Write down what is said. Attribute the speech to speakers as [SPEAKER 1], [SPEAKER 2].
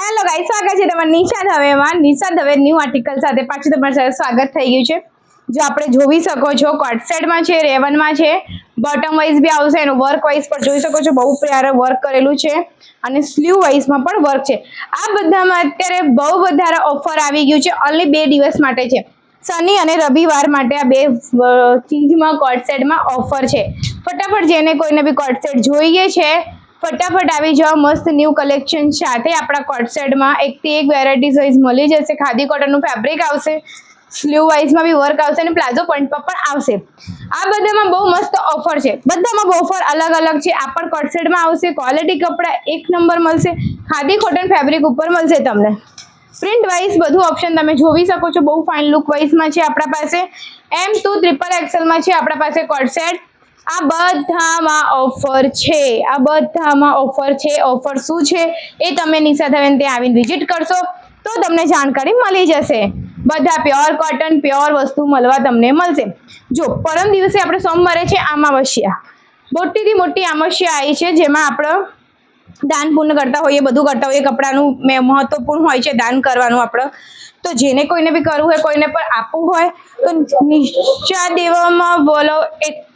[SPEAKER 1] Hello guys, સ્વાગત છે તમારું નિશા દવેમાં. નિશા દવે ન્યૂ આર્ટિકલ સાથે પાછું તમારું સાથે સ્વાગત થઈ ગયું છે. જો આપણે જોઈ શકો છો કોટ સેટમાં છે, રેવનમાં છે, બોટમ વાઇઝ બી આવશે, એનું વર્ક વાઇઝ પણ જોઈ શકો છો, બહુ પ્યારા વર્ક કરેલું છે અને સ્લીવ વાઇઝમાં પણ વર્ક છે. આ બધામાં અત્યારે બહુ વધારે ઓફર આવી ગયું છે. ઓનલી 2 દિવસ માટે છે, શનિ અને રવિવાર માટે. આ 2 ચીજમાં કોટ સેટમાં ઓફર છે. ફટાફટ જેને કોઈને બી કોટ સેટ જોઈએ છે ફટાફટ આવી જાઓ. મસ્ત ન્યૂ કલેક્શન સાથે આપણા કોટ સેટમાં એકથી એક વેરાયટીઝ વાઇઝ મળી જશે. ખાદી કોટનનું ફેબ્રિક આવશે, સ્લીવ વાઇઝમાં બી વર્ક આવશે અને પ્લાઝો પોઈન્ટ પર પણ આવશે. આ બધામાં બહુ મસ્ત ઓફર છે. બધામાં બહુ ઓફર અલગ અલગ છે. આ પણ કોટ સેટમાં આવશે. ક્વોલિટી કપડા એક નંબર મળશે. ખાદી કોટન ફેબ્રિક ઉપર મળશે તમને. પ્રિન્ટ વાઇઝ બધું ઓપ્શન તમે જોઈ શકો છો. બહુ ફાઇન લુક વાઇઝમાં છે આપણા પાસે. M2 XXL માં છે આપણા પાસે કોટ સેટ. આ બધામાં ઓફર છે. આ બધામાં ઓફર છે. ઓફર શું છે એ તમે નિશા દવેને ત્યાં આવીને વિઝિટ કરશો તો તમને જાણકારી મળી જશે. બધા પ્યોર કોટન પ્યોર વસ્તુ મળવા તમને મળશે. જો પરમ દિવસે આપણે સોમવારે છે અમાવસ્યા, મોટીથી મોટી અમાવસ્યા આવી છે, જેમાં આપણે દાન પુણ્ય કરતા હોઈએ, બધું કરતા હોઈએ. કપડાનું મહત્વપૂર્ણ હોય છે દાન કરવાનું આપણે. તો જેને કોઈને બી કરવું હોય, કોઈને પણ આપવું હોય તો નિશા દેવામાં બોલો એક